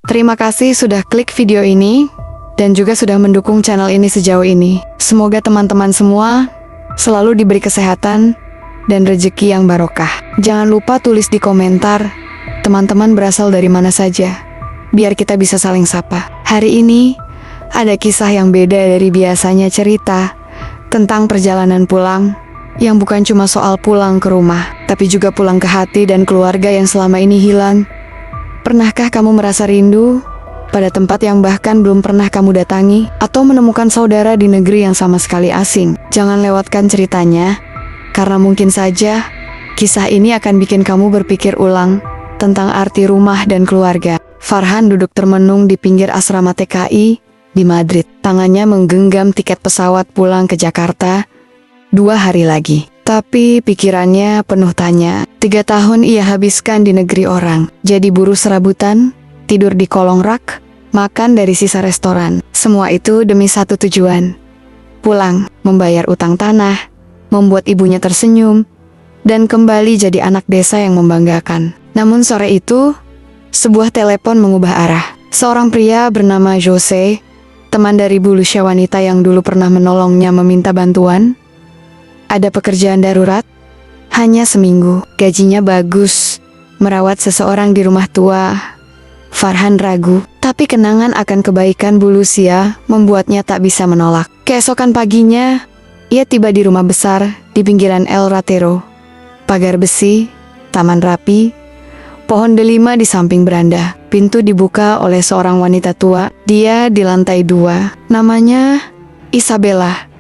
Terima kasih sudah klik video ini dan juga sudah mendukung channel ini sejauh ini. Semoga teman-teman semua selalu diberi kesehatan dan rezeki yang barokah. Jangan lupa tulis di komentar teman-teman berasal dari mana saja, biar kita bisa saling sapa. Hari ini ada kisah yang beda dari biasanya, cerita tentang perjalanan pulang yang bukan cuma soal pulang ke rumah, tapi juga pulang ke hati dan keluarga yang selama ini hilang. Pernahkah kamu merasa rindu pada tempat yang bahkan belum pernah kamu datangi, atau menemukan saudara di negeri yang sama sekali asing? Jangan lewatkan ceritanya, karena mungkin saja kisah ini akan bikin kamu berpikir ulang tentang arti rumah dan keluarga. Farhan duduk termenung di pinggir asrama TKI di Madrid. Tangannya menggenggam tiket pesawat pulang ke Jakarta 2 hari lagi. Tapi pikirannya penuh tanya. 3 tahun ia habiskan di negeri orang. Jadi buruh serabutan, tidur di kolong rak, makan dari sisa restoran. Semua itu demi satu tujuan. Pulang, membayar utang tanah, membuat ibunya tersenyum, dan kembali jadi anak desa yang membanggakan. Namun sore itu, sebuah telepon mengubah arah. Seorang pria bernama Jose, teman dari Bulusya wanita yang dulu pernah menolongnya, meminta bantuan. Ada pekerjaan darurat, hanya seminggu, gajinya bagus, merawat seseorang di rumah tua. Farhan ragu, tapi kenangan akan kebaikan Bulusya membuatnya tak bisa menolak. Keesokan paginya, ia tiba di rumah besar di pinggiran El Ratero. Pagar besi, taman rapi, pohon delima di samping beranda. Pintu dibuka oleh seorang wanita tua. Dia di lantai 2. Namanya Isabella,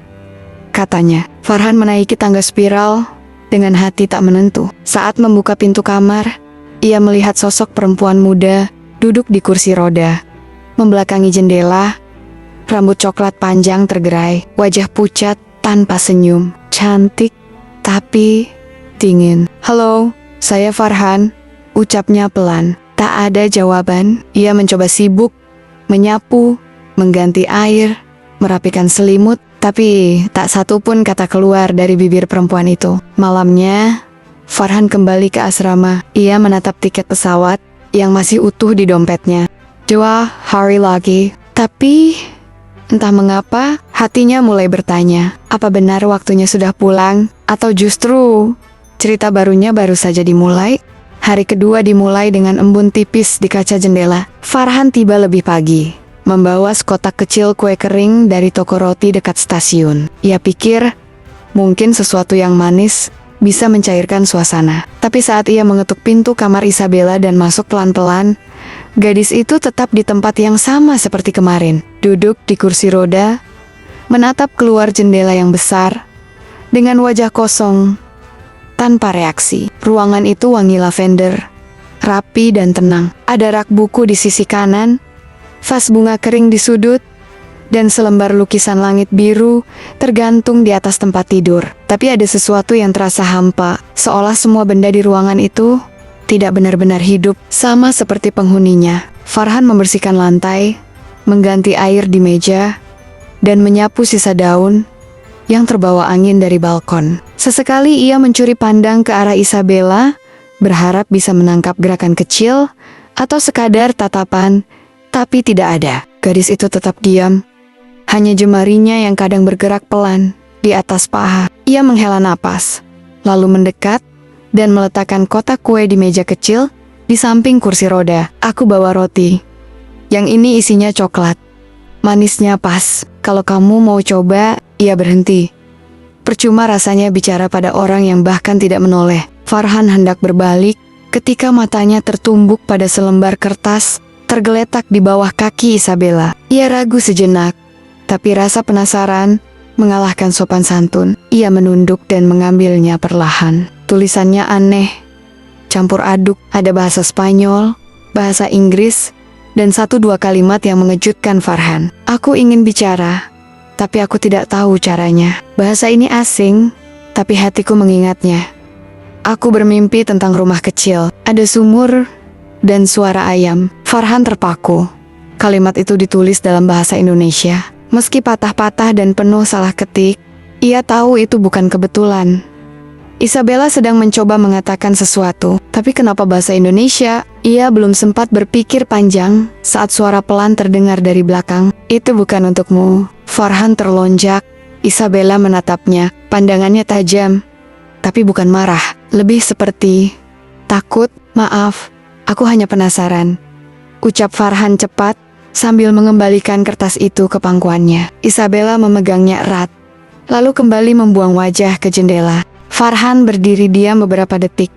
katanya. Farhan menaiki tangga spiral dengan hati tak menentu. Saat membuka pintu kamar, ia melihat sosok perempuan muda duduk di kursi roda, membelakangi jendela, rambut coklat panjang tergerai, wajah pucat tanpa senyum, cantik tapi dingin. "Halo, saya Farhan," ucapnya pelan. Tak ada jawaban. Ia mencoba sibuk menyapu, mengganti air, merapikan selimut, tapi tak satu pun kata keluar dari bibir perempuan itu. Malamnya, Farhan kembali ke asrama. Ia menatap tiket pesawat yang masih utuh di dompetnya. 2 hari lagi. Tapi entah mengapa hatinya mulai bertanya, apa benar waktunya sudah pulang? Atau justru cerita barunya baru saja dimulai? Hari kedua dimulai dengan embun tipis di kaca jendela. Farhan tiba lebih pagi, membawa sekotak kecil kue kering dari toko roti dekat stasiun. Ia pikir mungkin sesuatu yang manis bisa mencairkan suasana. Tapi saat ia mengetuk pintu kamar Isabella dan masuk pelan-pelan, gadis itu tetap di tempat yang sama seperti kemarin. Duduk di kursi roda, menatap keluar jendela yang besar, dengan wajah kosong, tanpa reaksi. Ruangan itu wangi lavender, rapi dan tenang. Ada rak buku di sisi kanan, vas bunga kering di sudut, dan selembar lukisan langit biru tergantung di atas tempat tidur. Tapi ada sesuatu yang terasa hampa, seolah semua benda di ruangan itu tidak benar-benar hidup, sama seperti penghuninya. Farhan membersihkan lantai, mengganti air di meja, dan menyapu sisa daun yang terbawa angin dari balkon. Sesekali ia mencuri pandang ke arah Isabella, berharap bisa menangkap gerakan kecil atau sekadar tatapan, tapi tidak ada. Gadis itu tetap diam, hanya jemarinya yang kadang bergerak pelan di atas paha. Ia menghela napas, lalu mendekat dan meletakkan kotak kue di meja kecil di samping kursi roda. "Aku bawa roti. Yang ini isinya coklat. Manisnya pas. Kalau kamu mau coba." Ia berhenti. Percuma rasanya bicara pada orang yang bahkan tidak menoleh. Farhan hendak berbalik ketika matanya tertumbuk pada selembar kertas tergeletak di bawah kaki Isabella. Ia ragu sejenak, tapi rasa penasaran mengalahkan sopan santun. Ia menunduk dan mengambilnya perlahan. Tulisannya aneh, campur aduk. Ada bahasa Spanyol, bahasa Inggris, dan 1-2 kalimat yang mengejutkan Farhan. "Aku ingin bicara, tapi aku tidak tahu caranya." Bahasa ini asing, tapi hatiku mengingatnya. "Aku bermimpi tentang rumah kecil, ada sumur, dan suara ayam." Farhan terpaku. Kalimat itu ditulis dalam bahasa Indonesia. Meski patah-patah dan penuh salah ketik, ia tahu itu bukan kebetulan. Isabella sedang mencoba mengatakan sesuatu, tapi kenapa bahasa Indonesia? Ia belum sempat berpikir panjang saat suara pelan terdengar dari belakang. Itu bukan untukmu. Farhan terlonjak. Isabella menatapnya, pandangannya tajam, tapi bukan marah, lebih seperti takut. Maaf, aku hanya penasaran, ucap Farhan cepat sambil mengembalikan kertas itu ke pangkuannya. Isabella memegangnya erat, lalu kembali membuang wajah ke jendela. Farhan berdiri diam beberapa detik,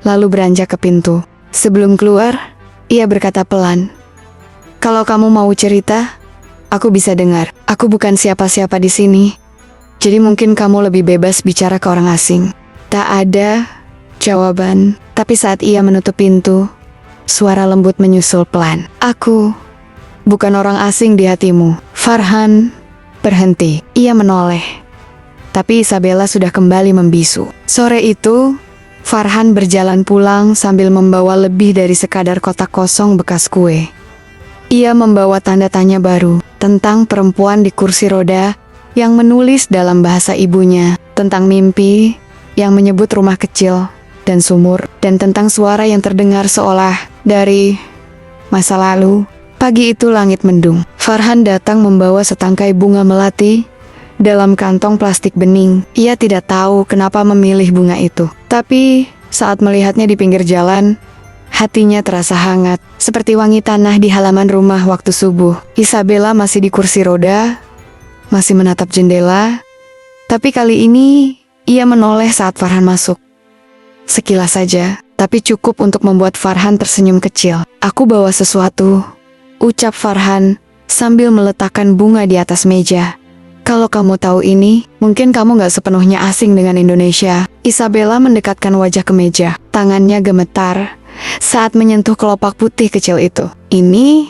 lalu beranjak ke pintu. Sebelum keluar, ia berkata pelan, "Kalau kamu mau cerita, aku bisa dengar. Aku bukan siapa-siapa di sini, jadi mungkin kamu lebih bebas bicara ke orang asing." Tak ada jawaban, tapi saat ia menutup pintu, suara lembut menyusul pelan. "Aku bukan orang asing di hatimu." Farhan berhenti. Ia menoleh, tapi Isabella sudah kembali membisu. Sore itu, Farhan berjalan pulang sambil membawa lebih dari sekadar kotak kosong bekas kue. Ia membawa tanda tanya baru tentang perempuan di kursi roda yang menulis dalam bahasa ibunya, tentang mimpi yang menyebut rumah kecil dan sumur, dan tentang suara yang terdengar seolah dari masa lalu. Pagi itu langit mendung. Farhan datang membawa setangkai bunga melati dalam kantong plastik bening. Ia tidak tahu kenapa memilih bunga itu, tapi saat melihatnya di pinggir jalan, hatinya terasa hangat, seperti wangi tanah di halaman rumah waktu subuh. Isabella masih di kursi roda, masih menatap jendela, tapi kali ini ia menoleh saat Farhan masuk. Sekilas saja, tapi cukup untuk membuat Farhan tersenyum kecil. "Aku bawa sesuatu," ucap Farhan sambil meletakkan bunga di atas meja. "Kalau kamu tahu ini, mungkin kamu gak sepenuhnya asing dengan Indonesia." Isabella mendekatkan wajah ke meja. Tangannya gemetar saat menyentuh kelopak putih kecil itu. "Ini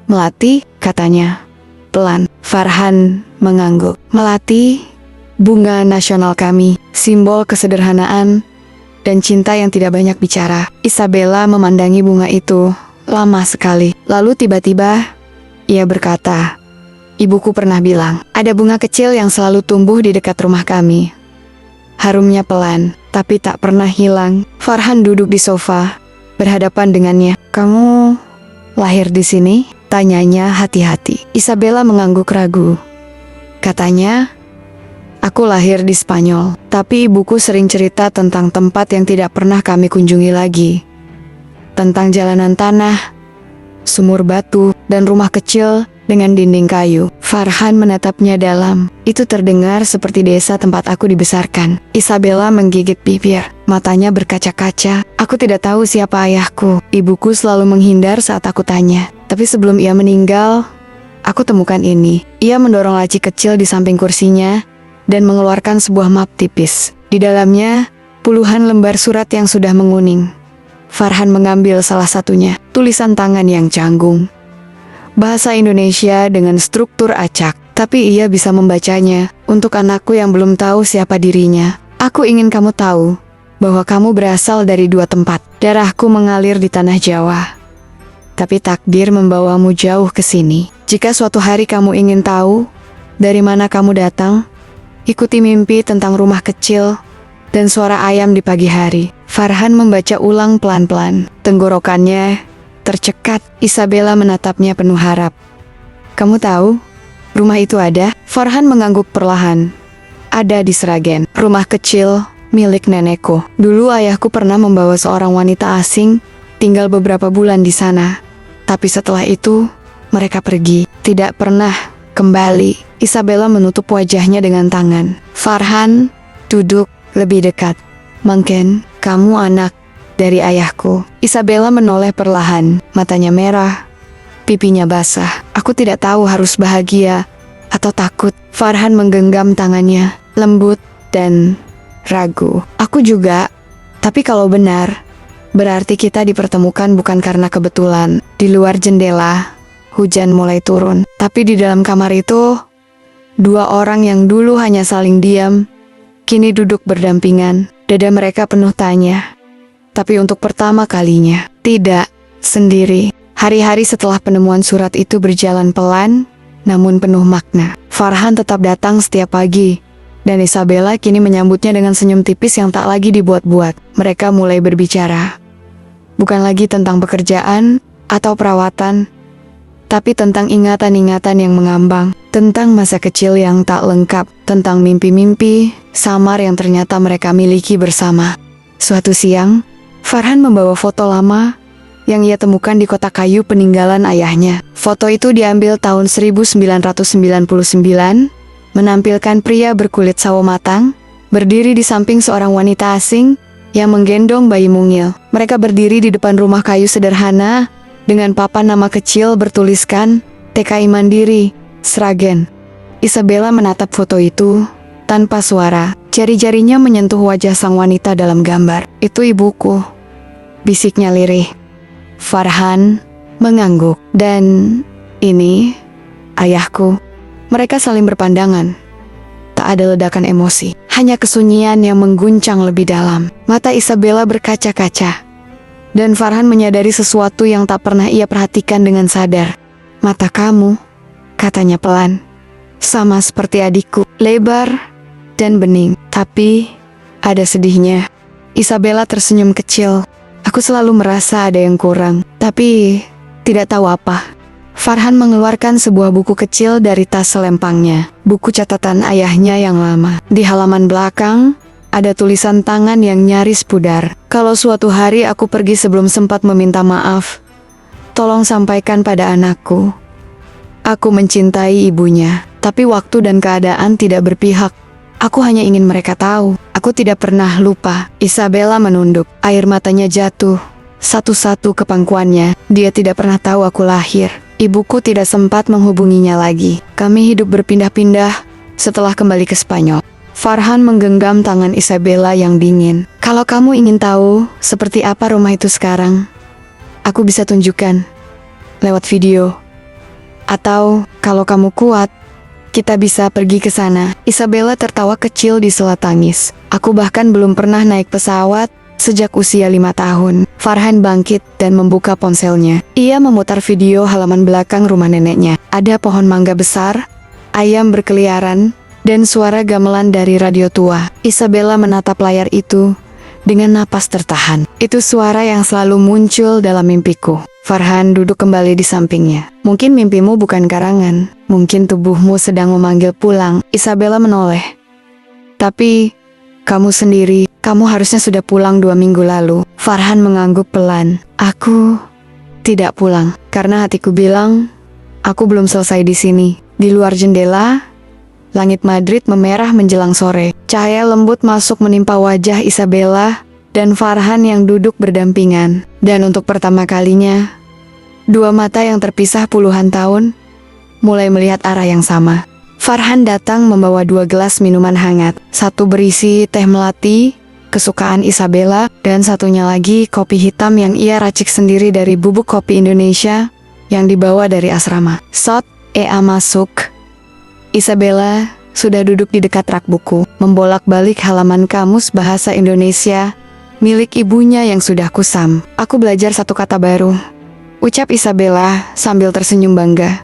melati," katanya pelan. Farhan mengangguk. "Melati, bunga nasional kami, simbol kesederhanaan dan cinta yang tidak banyak bicara." Isabella memandangi bunga itu lama sekali. Lalu tiba-tiba ia berkata, "Ibuku pernah bilang, ada bunga kecil yang selalu tumbuh di dekat rumah kami. Harumnya pelan, tapi tak pernah hilang." Farhan duduk di sofa, berhadapan dengannya. "Kamu lahir di sini?" tanyanya hati-hati. Isabella mengangguk ragu. Katanya, "Aku lahir di Spanyol, tapi ibuku sering cerita tentang tempat yang tidak pernah kami kunjungi lagi. Tentang jalanan tanah, sumur batu, dan rumah kecil dengan dinding kayu." Farhan menatapnya dalam. "Itu terdengar seperti desa tempat aku dibesarkan." Isabella menggigit bibir, matanya berkaca-kaca. "Aku tidak tahu siapa ayahku. Ibuku selalu menghindar saat aku tanya. Tapi sebelum ia meninggal, aku temukan ini." Ia mendorong laci kecil di samping kursinya dan mengeluarkan sebuah map tipis. Di dalamnya, puluhan lembar surat yang sudah menguning. Farhan mengambil salah satunya, tulisan tangan yang canggung. Bahasa Indonesia dengan struktur acak, tapi ia bisa membacanya. "Untuk anakku yang belum tahu siapa dirinya, aku ingin kamu tahu bahwa kamu berasal dari dua tempat. Darahku mengalir di tanah Jawa, tapi takdir membawamu jauh ke sini. Jika suatu hari kamu ingin tahu dari mana kamu datang, ikuti mimpi tentang rumah kecil dan suara ayam di pagi hari." Farhan membaca ulang pelan-pelan. Tenggorokannya tercekat. Isabella menatapnya penuh harap. "Kamu tahu, rumah itu ada?" Farhan mengangguk perlahan. "Ada di Sragen, rumah kecil milik nenekku. Dulu ayahku pernah membawa seorang wanita asing tinggal beberapa bulan di sana. Tapi setelah itu, mereka pergi, tidak pernah kembali." Isabella menutup wajahnya dengan tangan. Farhan duduk lebih dekat. "Mungkin kamu anak dari ayahku." Isabella menoleh perlahan, matanya merah, pipinya basah. "Aku tidak tahu harus bahagia atau takut." Farhan menggenggam tangannya, lembut dan ragu. "Aku juga, tapi kalau benar, berarti kita dipertemukan bukan karena kebetulan." Di luar jendela, hujan mulai turun, tapi di dalam kamar itu, dua orang yang dulu hanya saling diam, kini duduk berdampingan. Dada mereka penuh tanya. Tapi untuk pertama kalinya, tidak sendiri. Hari-hari setelah penemuan surat itu berjalan pelan, namun penuh makna. Farhan tetap datang setiap pagi, Dan Isabella kini menyambutnya dengan senyum tipis yang tak lagi dibuat-buat. Mereka mulai berbicara. Bukan lagi tentang pekerjaan atau perawatan, tapi tentang ingatan-ingatan yang mengambang, tentang masa kecil yang tak lengkap, tentang mimpi-mimpi samar yang ternyata mereka miliki bersama. Suatu siang, Farhan membawa foto lama yang ia temukan di kotak kayu peninggalan ayahnya. Foto itu diambil tahun 1999, menampilkan pria berkulit sawo matang, berdiri di samping seorang wanita asing yang menggendong bayi mungil. Mereka berdiri di depan rumah kayu sederhana, dengan papan nama kecil bertuliskan TKI Mandiri, Sragen. Isabella menatap foto itu tanpa suara. Jari-jarinya menyentuh wajah sang wanita dalam gambar. "Itu ibuku," bisiknya lirih. Farhan mengangguk. "Dan ini ayahku." Mereka saling berpandangan. Tak ada ledakan emosi, hanya kesunyian yang mengguncang lebih dalam. Mata Isabella berkaca-kaca. Dan Farhan menyadari sesuatu yang tak pernah ia perhatikan dengan sadar. "Mata kamu," katanya pelan, "sama seperti adikku, lebar dan bening, tapi ada sedihnya." Isabella tersenyum kecil. "Aku selalu merasa ada yang kurang, tapi tidak tahu apa." Farhan mengeluarkan sebuah buku kecil dari tas selempangnya. Buku catatan ayahnya yang lama. Di halaman belakang, ada tulisan tangan yang nyaris pudar. "Kalau suatu hari aku pergi sebelum sempat meminta maaf, tolong sampaikan pada anakku. Aku mencintai ibunya, tapi waktu dan keadaan tidak berpihak. Aku hanya ingin mereka tahu. Aku tidak pernah lupa." Isabella menunduk. Air matanya jatuh satu-satu ke pangkuannya. Dia tidak pernah tahu aku lahir. Ibuku tidak sempat menghubunginya lagi. Kami hidup berpindah-pindah setelah kembali ke Spanyol. Farhan menggenggam tangan Isabella yang dingin. "Kalau kamu ingin tahu seperti apa rumah itu sekarang, aku bisa tunjukkan lewat video. Atau kalau kamu kuat, kita bisa pergi ke sana." Isabella tertawa kecil di sela tangis. "Aku bahkan belum pernah naik pesawat sejak usia 5 tahun. Farhan bangkit dan membuka ponselnya. Ia memutar video halaman belakang rumah neneknya. Ada pohon mangga besar, ayam berkeliaran, dan suara gamelan dari radio tua. Isabella menatap layar itu dengan napas tertahan. "Itu suara yang selalu muncul dalam mimpiku." Farhan duduk kembali di sampingnya. "Mungkin mimpimu bukan karangan. Mungkin tubuhmu sedang memanggil pulang." Isabella menoleh. "Tapi kamu sendiri, kamu harusnya sudah pulang 2 minggu lalu." Farhan mengangguk pelan. "Aku tidak pulang, karena hatiku bilang, aku belum selesai di sini." Di luar jendela, langit Madrid memerah menjelang sore. Cahaya lembut masuk menimpa wajah Isabella dan Farhan yang duduk berdampingan. Dan untuk pertama kalinya, dua mata yang terpisah puluhan tahun mulai melihat arah yang sama. Farhan datang membawa 2 gelas minuman hangat. Satu berisi teh melati, kesukaan Isabella, dan satunya lagi kopi hitam yang ia racik sendiri dari bubuk kopi Indonesia yang dibawa dari asrama. Sot, Ea masuk. Isabella sudah duduk di dekat rak buku, membolak-balik halaman kamus bahasa Indonesia milik ibunya yang sudah kusam. "Aku belajar satu kata baru," ucap Isabella sambil tersenyum bangga.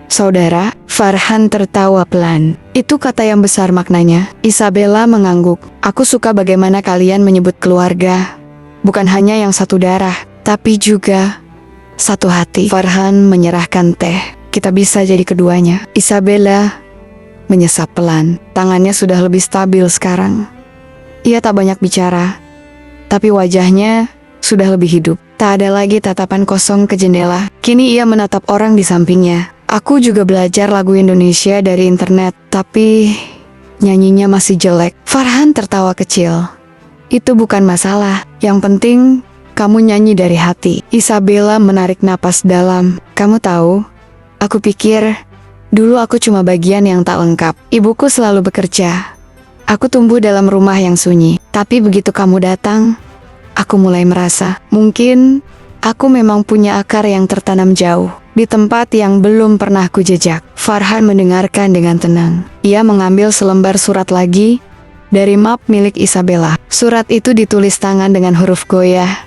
"Saudara?" Farhan tertawa pelan. "Itu kata yang besar maknanya." Isabella mengangguk. "Aku suka bagaimana kalian menyebut keluarga. Bukan hanya yang satu darah, tapi juga satu hati." Farhan menyerahkan teh. "Kita bisa jadi keduanya." Isabella menyesap pelan. Tangannya sudah lebih stabil sekarang. Ia tak banyak bicara, tapi wajahnya sudah lebih hidup. Tak ada lagi tatapan kosong ke jendela. Kini ia menatap orang di sampingnya. "Aku juga belajar lagu Indonesia dari internet, tapi nyanyinya masih jelek." Farhan tertawa kecil. "Itu bukan masalah. Yang penting kamu nyanyi dari hati." Isabella menarik napas dalam. "Kamu tahu, aku pikir dulu aku cuma bagian yang tak lengkap. Ibuku selalu bekerja. Aku tumbuh dalam rumah yang sunyi. Tapi begitu kamu datang, aku mulai merasa, mungkin aku memang punya akar yang tertanam jauh di tempat yang belum pernah kujejak." Farhan mendengarkan dengan tenang. Ia mengambil selembar surat lagi dari map milik Isabella. Surat itu ditulis tangan dengan huruf goyah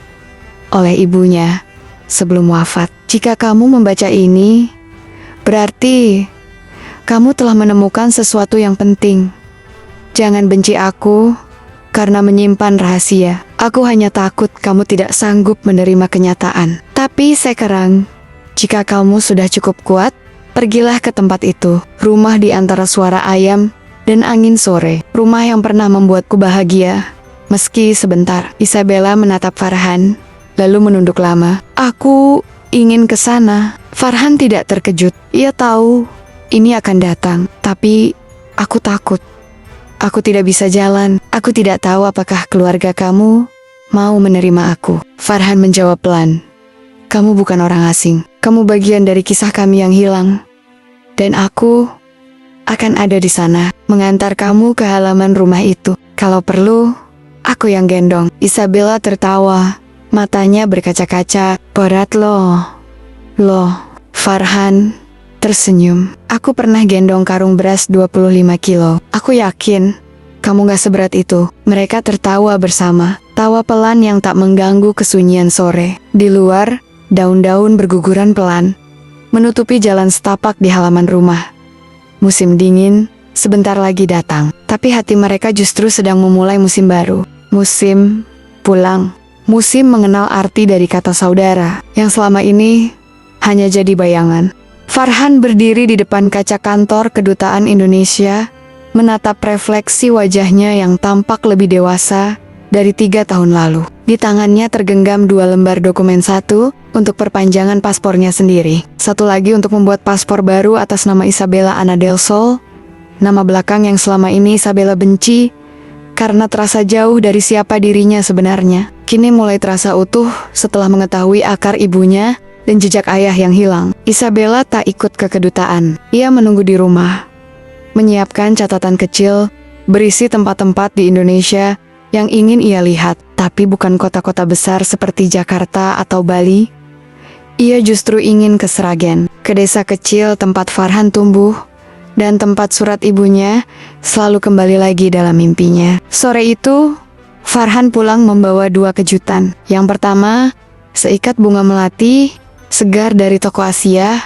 oleh ibunya sebelum wafat. "Jika kamu membaca ini, berarti kamu telah menemukan sesuatu yang penting. Jangan benci aku karena menyimpan rahasia. Aku hanya takut kamu tidak sanggup menerima kenyataan. Tapi sekarang, jika kamu sudah cukup kuat, pergilah ke tempat itu. Rumah di antara suara ayam dan angin sore. Rumah yang pernah membuatku bahagia, meski sebentar. Isabella menatap Farhan, lalu menunduk lama. Aku ingin ke sana. Farhan tidak terkejut. Ia tahu ini akan datang, tapi aku takut. Aku tidak bisa jalan. Aku tidak tahu apakah keluarga kamu mau menerima aku. Farhan menjawab pelan. Kamu bukan orang asing. Kamu bagian dari kisah kami yang hilang. Dan aku akan ada di sana, mengantar kamu ke halaman rumah itu. Kalau perlu, aku yang gendong. Isabella tertawa. Matanya berkaca-kaca. Berat loh. Farhan tersenyum. Aku pernah gendong karung beras 25 kilo. Aku yakin kamu gak seberat itu. Mereka tertawa bersama. Tawa pelan yang tak mengganggu kesunyian sore. Di luar, daun-daun berguguran pelan, menutupi jalan setapak di halaman rumah. Musim dingin sebentar lagi datang. Tapi hati mereka justru sedang memulai musim baru. Musim pulang. Musim mengenal arti dari kata saudara, yang selama ini hanya jadi bayangan. Farhan berdiri di depan kaca kantor Kedutaan Indonesia, menatap refleksi wajahnya yang tampak lebih dewasa dari 3 tahun lalu. Di tangannya tergenggam 2 lembar dokumen, satu untuk perpanjangan paspornya sendiri, satu lagi untuk membuat paspor baru atas nama Isabella Anna Del Sol, nama belakang yang selama ini Isabella benci karena terasa jauh dari siapa dirinya sebenarnya. Kini mulai terasa utuh setelah mengetahui akar ibunya dan jejak ayah yang hilang. Isabella tak ikut ke kedutaan. Ia menunggu di rumah, menyiapkan catatan kecil berisi tempat-tempat di Indonesia yang ingin ia lihat, tapi bukan kota-kota besar seperti Jakarta atau Bali. Ia justru ingin ke Sragen, ke desa kecil tempat Farhan tumbuh, dan tempat surat ibunya selalu kembali lagi dalam mimpinya. Sore itu, Farhan pulang membawa 2 kejutan. Yang pertama, seikat bunga melati segar dari toko Asia.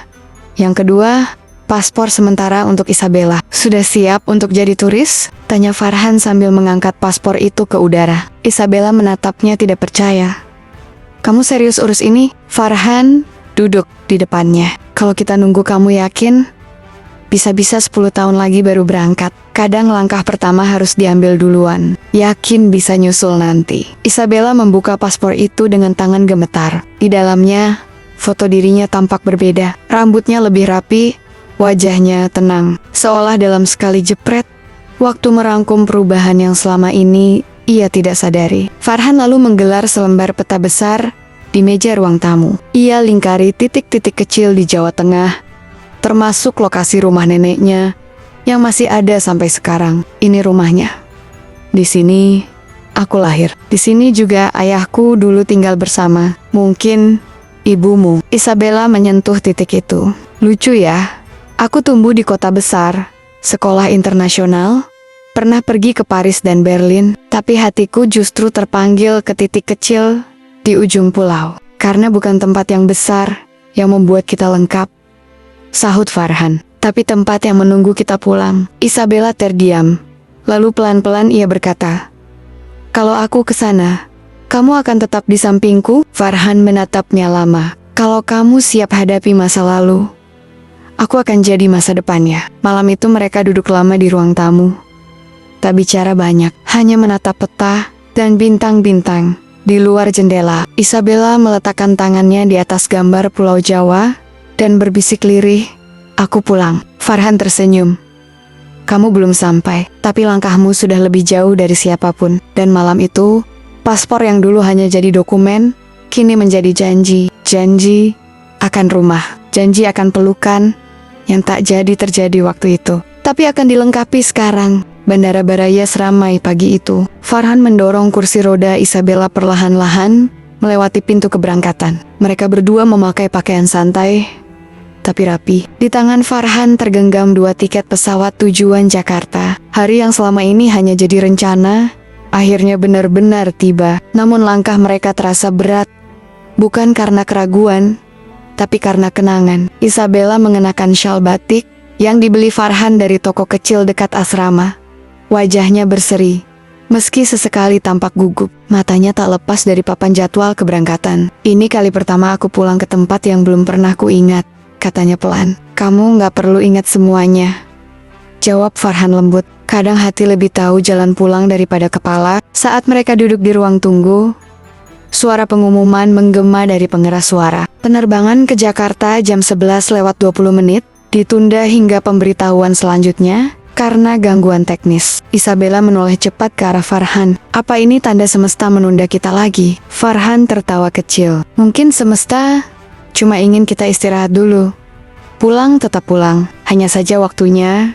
Yang kedua, paspor sementara untuk Isabella. Sudah siap untuk jadi turis? Tanya Farhan sambil mengangkat paspor itu ke udara. Isabella menatapnya tidak percaya. Kamu serius urus ini? Farhan duduk di depannya. Kalau kita nunggu kamu yakin, bisa-bisa 10 tahun lagi baru berangkat. Kadang langkah pertama harus diambil duluan. Yakin bisa nyusul nanti. Isabella membuka paspor itu dengan tangan gemetar. Di dalamnya, foto dirinya tampak berbeda. Rambutnya lebih rapi, wajahnya tenang. Seolah dalam sekali jepret, waktu merangkum perubahan yang selama ini ia tidak sadari. Farhan lalu menggelar selembar peta besar di meja ruang tamu. Ia lingkari titik-titik kecil di Jawa Tengah, termasuk lokasi rumah neneknya yang masih ada sampai sekarang. Ini rumahnya. Di sini aku lahir. Di sini juga ayahku dulu tinggal bersama. Mungkin ibumu. Isabella menyentuh titik itu. Lucu ya. Aku tumbuh di kota besar, sekolah internasional, pernah pergi ke Paris dan Berlin, tapi hatiku justru terpanggil ke titik kecil di ujung pulau. Karena bukan tempat yang besar yang membuat kita lengkap, sahut Farhan, tapi tempat yang menunggu kita pulang. Isabella terdiam. Lalu pelan-pelan ia berkata, kalau aku ke sana, kamu akan tetap di sampingku? Farhan menatapnya lama. Kalau kamu siap hadapi masa lalu, aku akan jadi masa depannya. Malam itu mereka duduk lama di ruang tamu. Tak bicara banyak, hanya menatap peta dan bintang-bintang di luar jendela. Isabella meletakkan tangannya di atas gambar Pulau Jawa dan berbisik lirih, aku pulang. Farhan tersenyum. Kamu belum sampai, tapi langkahmu sudah lebih jauh dari siapapun. Dan malam itu, paspor yang dulu hanya jadi dokumen, kini menjadi janji. Janji akan rumah, janji akan pelukan yang tak jadi terjadi waktu itu, tapi akan dilengkapi sekarang. Bandara Barayas ramai pagi itu. Farhan mendorong kursi roda Isabella perlahan-lahan melewati pintu keberangkatan. Mereka berdua memakai pakaian santai tapi rapi. Di tangan Farhan tergenggam 2 tiket pesawat tujuan Jakarta. Hari yang selama ini hanya jadi rencana, akhirnya benar-benar tiba. Namun langkah mereka terasa berat, bukan karena keraguan, tapi karena kenangan. Isabella mengenakan syal batik yang dibeli Farhan dari toko kecil dekat asrama. Wajahnya berseri. Meski sesekali tampak gugup, matanya tak lepas dari papan jadwal keberangkatan. Ini kali pertama aku pulang ke tempat yang belum pernah ku ingat, katanya pelan. Kamu nggak perlu ingat semuanya, jawab Farhan lembut. Kadang hati lebih tahu jalan pulang daripada kepala. Saat mereka duduk di ruang tunggu, suara pengumuman menggema dari pengeras suara. Penerbangan ke Jakarta jam 11:20 ditunda hingga pemberitahuan selanjutnya karena gangguan teknis. Isabella menoleh cepat ke arah Farhan. Apa ini tanda semesta menunda kita lagi? Farhan tertawa kecil. Mungkin semesta cuma ingin kita istirahat dulu. Pulang tetap pulang, hanya saja waktunya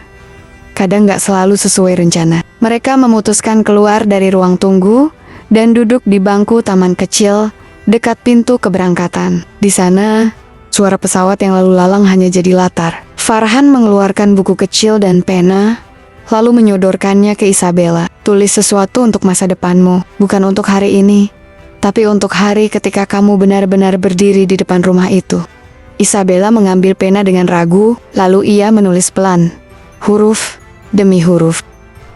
kadang gak selalu sesuai rencana. Mereka memutuskan keluar dari ruang tunggu dan duduk di bangku taman kecil dekat pintu keberangkatan. Di sana, suara pesawat yang lalu lalang hanya jadi latar. Farhan mengeluarkan buku kecil dan pena, lalu menyodorkannya ke Isabella. Tulis sesuatu untuk masa depanmu, bukan untuk hari ini, tapi untuk hari ketika kamu benar-benar berdiri di depan rumah itu. Isabella mengambil pena dengan ragu, lalu ia menulis pelan, huruf demi huruf.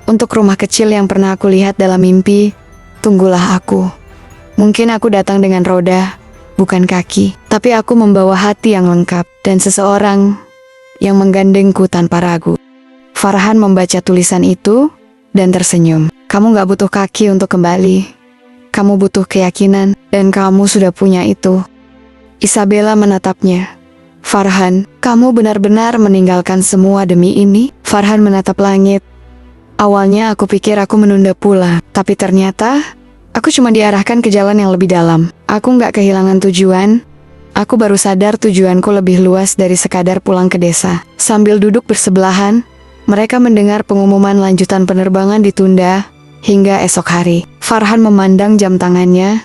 Untuk rumah kecil yang pernah aku lihat dalam mimpi, tunggulah aku. Mungkin aku datang dengan roda, bukan kaki, tapi aku membawa hati yang lengkap dan seseorang yang menggandengku tanpa ragu. Farhan membaca tulisan itu dan tersenyum. Kamu gak butuh kaki untuk kembali. Kamu butuh keyakinan dan kamu sudah punya itu. Isabella menatapnya. Farhan, kamu benar-benar meninggalkan semua demi ini? Farhan menatap langit. Awalnya aku pikir aku menunda pula, tapi ternyata aku cuma diarahkan ke jalan yang lebih dalam. Aku gak kehilangan tujuan. Aku baru sadar tujuanku lebih luas dari sekadar pulang ke desa. Sambil duduk bersebelahan, mereka mendengar pengumuman lanjutan penerbangan ditunda hingga esok hari. Farhan memandang jam tangannya,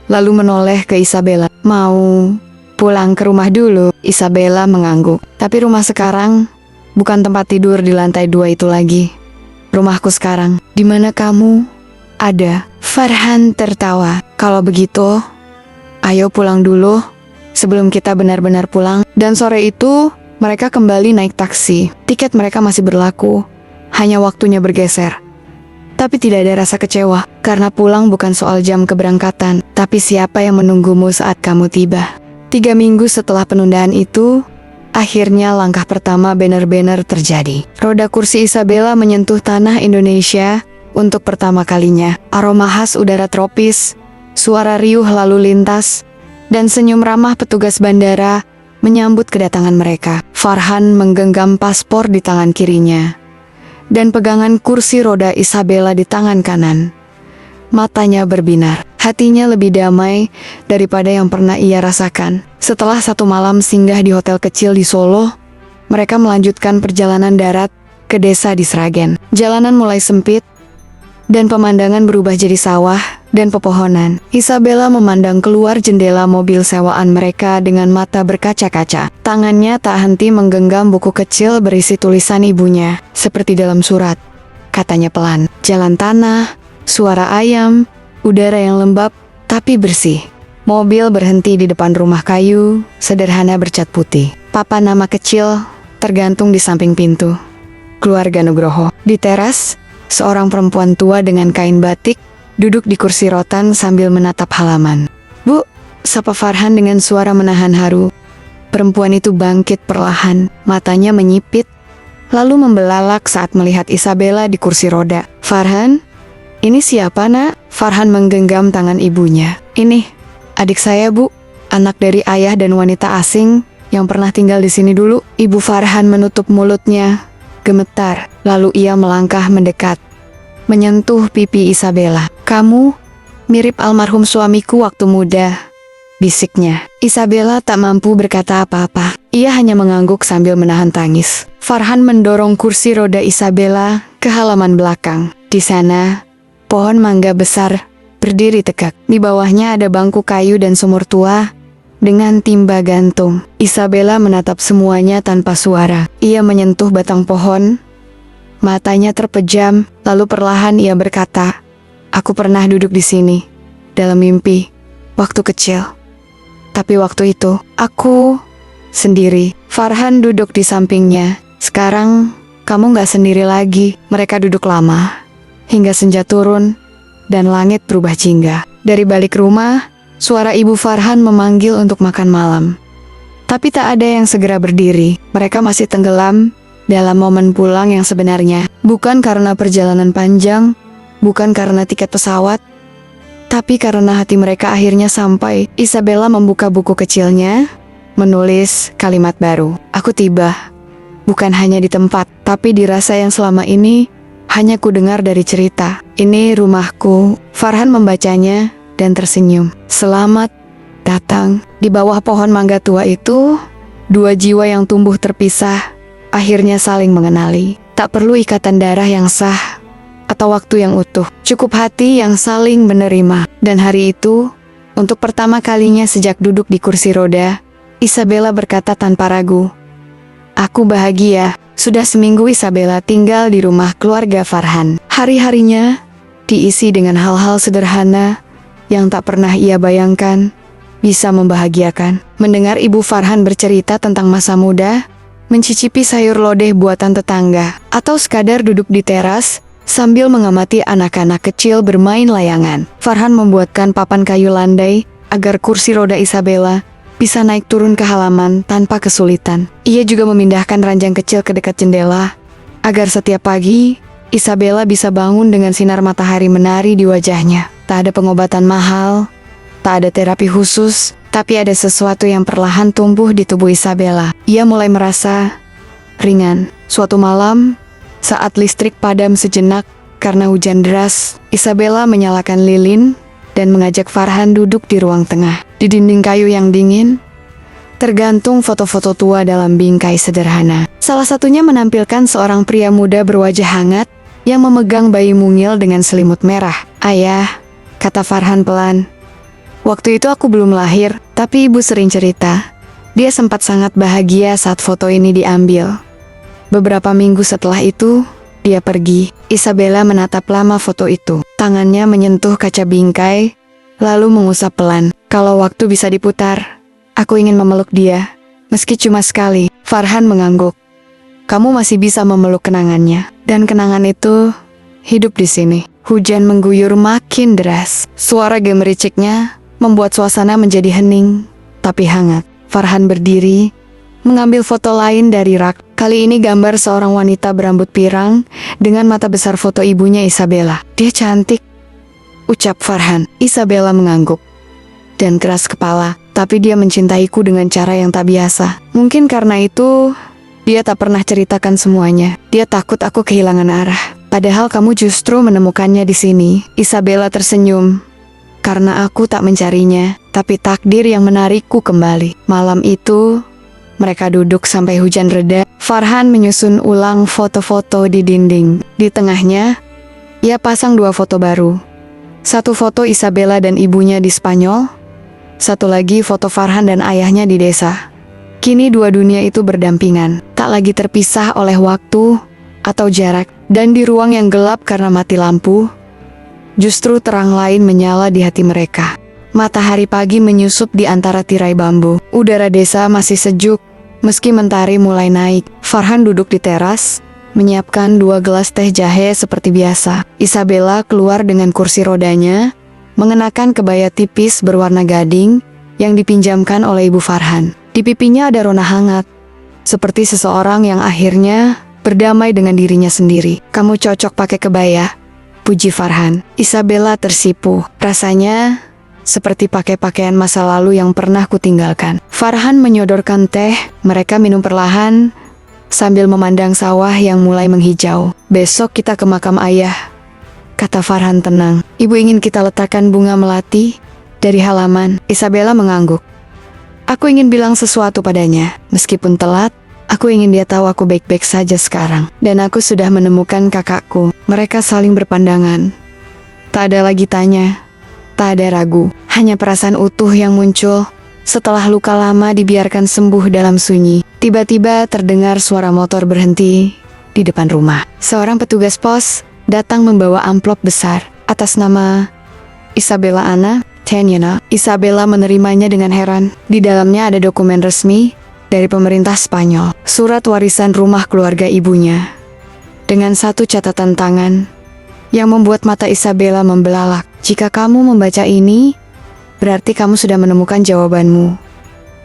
lalu menoleh ke Isabella. Mau pulang ke rumah dulu? Isabella mengangguk. Tapi rumah sekarang bukan tempat tidur di lantai 2 itu lagi. Rumahku sekarang. Di mana kamu ada? Farhan tertawa. Kalau begitu, ayo pulang dulu sebelum kita benar-benar pulang. Dan sore itu mereka kembali naik taksi. Tiket mereka masih berlaku, hanya waktunya bergeser. Tapi tidak ada rasa kecewa, karena pulang bukan soal jam keberangkatan, tapi siapa yang menunggumu saat kamu tiba. 3 minggu setelah penundaan itu, akhirnya langkah pertama benar-benar terjadi. Roda kursi Isabella menyentuh tanah Indonesia untuk pertama kalinya. Aroma khas udara tropis, suara riuh lalu lintas, dan senyum ramah petugas bandara menyambut kedatangan mereka. Farhan menggenggam paspor di tangan kirinya dan pegangan kursi roda Isabella di tangan kanan. Matanya berbinar, hatinya lebih damai daripada yang pernah ia rasakan. Setelah 1 malam singgah di hotel kecil di Solo, mereka melanjutkan perjalanan darat ke desa di Sragen. Jalanan mulai sempit dan pemandangan berubah jadi sawah dan pepohonan. Isabella memandang keluar jendela mobil sewaan mereka dengan mata berkaca-kaca. Tangannya tak henti menggenggam buku kecil berisi tulisan ibunya, seperti dalam surat. Katanya pelan, jalan tanah, suara ayam, udara yang lembab tapi bersih. Mobil berhenti di depan rumah kayu, sederhana bercat putih. Papan nama kecil tergantung di samping pintu. Keluarga Nugroho. Di teras, seorang perempuan tua dengan kain batik duduk di kursi rotan sambil menatap halaman. Bu, sapa Farhan dengan suara menahan haru. Perempuan itu bangkit perlahan, matanya menyipit, lalu membelalak saat melihat Isabella di kursi roda. Farhan, ini siapa nak? Farhan menggenggam tangan ibunya. Ini, adik saya bu, anak dari ayah dan wanita asing yang pernah tinggal di sini dulu. Ibu Farhan menutup mulutnya, gemetar, lalu ia melangkah mendekat, menyentuh pipi Isabella. Kamu mirip almarhum suamiku waktu muda, bisiknya. Isabella tak mampu berkata apa-apa. Ia hanya mengangguk sambil menahan tangis. Farhan mendorong kursi roda Isabella ke halaman belakang. Di sana, pohon mangga besar berdiri tegak. Di bawahnya ada bangku kayu dan sumur tua dengan timba gantung. Isabella menatap semuanya tanpa suara. Ia menyentuh batang pohon, matanya terpejam, lalu perlahan ia berkata, aku pernah duduk di sini, dalam mimpi, waktu kecil. Tapi waktu itu, aku sendiri. Farhan duduk di sampingnya. Sekarang, kamu gak sendiri lagi. Mereka duduk lama, hingga senja turun, dan langit berubah jingga. Dari balik rumah, suara Ibu Farhan memanggil untuk makan malam. Tapi tak ada yang segera berdiri. Mereka masih tenggelam dalam momen pulang yang sebenarnya. Bukan karena perjalanan panjang, bukan karena tiket pesawat, tapi karena hati mereka akhirnya sampai. Isabella membuka buku kecilnya, menulis kalimat baru. Aku tiba, bukan hanya di tempat, tapi di rasa yang selama ini hanya ku dengar dari cerita. Ini rumahku. Farhan membacanya dan tersenyum. Selamat datang. Di bawah pohon mangga tua itu, dua jiwa yang tumbuh terpisah akhirnya saling mengenali. Tak perlu ikatan darah yang sah atau waktu yang utuh, cukup hati yang saling menerima. Dan hari itu, untuk pertama kalinya sejak duduk di kursi roda, Isabella berkata tanpa ragu, "Aku bahagia." Sudah seminggu Isabella tinggal di rumah keluarga Farhan. Hari-harinya diisi dengan hal-hal sederhana yang tak pernah ia bayangkan bisa membahagiakan. Mendengar Ibu Farhan bercerita tentang masa muda, mencicipi sayur lodeh buatan tetangga, atau sekadar duduk di teras sambil mengamati anak-anak kecil bermain layangan. Farhan membuatkan papan kayu landai agar kursi roda Isabella bisa naik turun ke halaman tanpa kesulitan. Ia juga memindahkan ranjang kecil ke dekat jendela agar setiap pagi Isabella bisa bangun dengan sinar matahari menari di wajahnya. Tak ada pengobatan mahal, tak ada terapi khusus, tapi ada sesuatu yang perlahan tumbuh di tubuh Isabella. Ia mulai merasa ringan. Suatu malam, saat listrik padam sejenak karena hujan deras, Isabella menyalakan lilin dan mengajak Farhan duduk di ruang tengah. Di dinding kayu yang dingin, tergantung foto-foto tua dalam bingkai sederhana. Salah satunya menampilkan seorang pria muda berwajah hangat yang memegang bayi mungil dengan selimut merah. "Ayah," kata Farhan pelan. "Waktu itu aku belum lahir, tapi ibu sering cerita. Dia sempat sangat bahagia saat foto ini diambil. Beberapa minggu setelah itu, dia pergi." Isabella menatap lama foto itu. Tangannya menyentuh kaca bingkai, lalu mengusap pelan. "Kalau waktu bisa diputar, aku ingin memeluk dia, meski cuma sekali." Farhan mengangguk. "Kamu masih bisa memeluk kenangannya, dan kenangan itu hidup di sini." Hujan mengguyur makin deras. Suara gemericiknya membuat suasana menjadi hening, tapi hangat. Farhan berdiri, mengambil foto lain dari rak. Kali ini gambar seorang wanita berambut pirang dengan mata besar foto ibunya Isabella. "Dia cantik," ucap Farhan. Isabella mengangguk dan keras kepala, tapi dia mencintaiku dengan cara yang tak biasa. Mungkin karena itu, dia tak pernah ceritakan semuanya. Dia takut aku kehilangan arah. Padahal kamu justru menemukannya di sini. Isabella tersenyum. "Karena aku tak mencarinya, tapi takdir yang menarikku kembali." Malam itu, mereka duduk sampai hujan reda. Farhan menyusun ulang foto-foto di dinding. Di tengahnya, ia pasang dua foto baru. Satu foto Isabella dan ibunya di Spanyol, satu lagi foto Farhan dan ayahnya di desa. Kini dua dunia itu berdampingan, tak lagi terpisah oleh waktu atau jarak. Dan di ruang yang gelap karena mati lampu, justru terang lain menyala di hati mereka. Matahari pagi menyusup di antara tirai bambu. Udara desa masih sejuk, meski mentari mulai naik. Farhan duduk di teras, menyiapkan dua gelas teh jahe seperti biasa. Isabella keluar dengan kursi rodanya, mengenakan kebaya tipis berwarna gading yang dipinjamkan oleh Ibu Farhan. Di pipinya ada rona hangat, seperti seseorang yang akhirnya berdamai dengan dirinya sendiri. "Kamu cocok pakai kebaya," puji Farhan. Isabella tersipu. Rasanya seperti pakai pakaian masa lalu yang pernah kutinggalkan. Farhan menyodorkan teh. Mereka minum perlahan sambil memandang sawah yang mulai menghijau. "Besok kita ke makam ayah," kata Farhan tenang. "Ibu ingin kita letakkan bunga melati dari halaman." Isabella mengangguk. "Aku ingin bilang sesuatu padanya. Meskipun telat, aku ingin dia tahu aku baik-baik saja sekarang. Dan aku sudah menemukan kakakku." Mereka saling berpandangan. Tak ada lagi tanya, tak ada ragu, hanya perasaan utuh yang muncul setelah luka lama dibiarkan sembuh dalam sunyi. Tiba-tiba terdengar suara motor berhenti di depan rumah. Seorang petugas pos datang membawa amplop besar atas nama Isabella Ana Tanyana. Isabella menerimanya dengan heran. Di dalamnya ada dokumen resmi dari pemerintah Spanyol, surat warisan rumah keluarga ibunya, dengan satu catatan tangan yang membuat mata Isabella membelalak. Jika kamu membaca ini, berarti kamu sudah menemukan jawabanmu.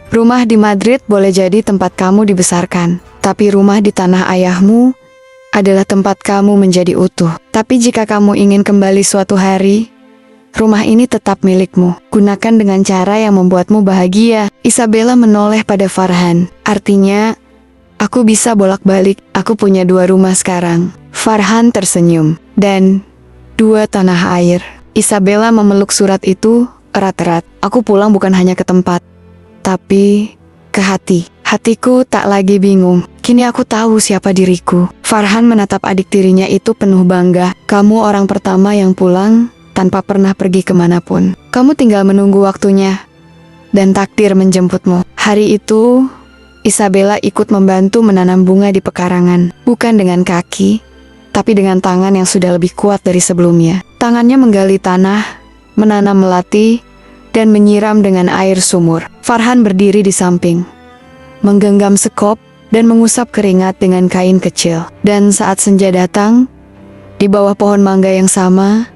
Rumah di Madrid boleh jadi tempat kamu dibesarkan, tapi rumah di tanah ayahmu adalah tempat kamu menjadi utuh. Tapi jika kamu ingin kembali suatu hari, rumah ini tetap milikmu. Gunakan dengan cara yang membuatmu bahagia. Isabella menoleh pada Farhan. Artinya, aku bisa bolak-balik. Aku punya 2 rumah sekarang. Farhan tersenyum. Dan 2 tanah air. Isabella memeluk surat itu erat-erat. Aku pulang bukan hanya ke tempat, tapi ke hati. Hatiku tak lagi bingung. Kini aku tahu siapa diriku. Farhan menatap adik tirinya itu penuh bangga. Kamu orang pertama yang pulang tanpa pernah pergi kemanapun. Kamu tinggal menunggu waktunya, dan takdir menjemputmu. Hari itu, Isabella ikut membantu menanam bunga di pekarangan. Bukan dengan kaki, tapi dengan tangan yang sudah lebih kuat dari sebelumnya. Tangannya menggali tanah, menanam melati, dan menyiram dengan air sumur. Farhan berdiri di samping, menggenggam sekop dan mengusap keringat dengan kain kecil. Dan saat senja datang, di bawah pohon mangga yang sama,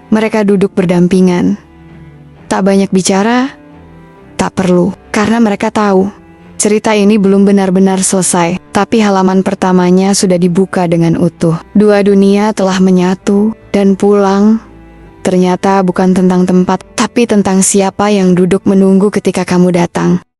mereka duduk berdampingan. Tak banyak bicara, tak perlu, karena mereka tahu cerita ini belum benar-benar selesai, tapi halaman pertamanya sudah dibuka dengan utuh. 2 dunia telah menyatu, dan pulang ternyata bukan tentang tempat, tapi tentang siapa yang duduk menunggu ketika kamu datang.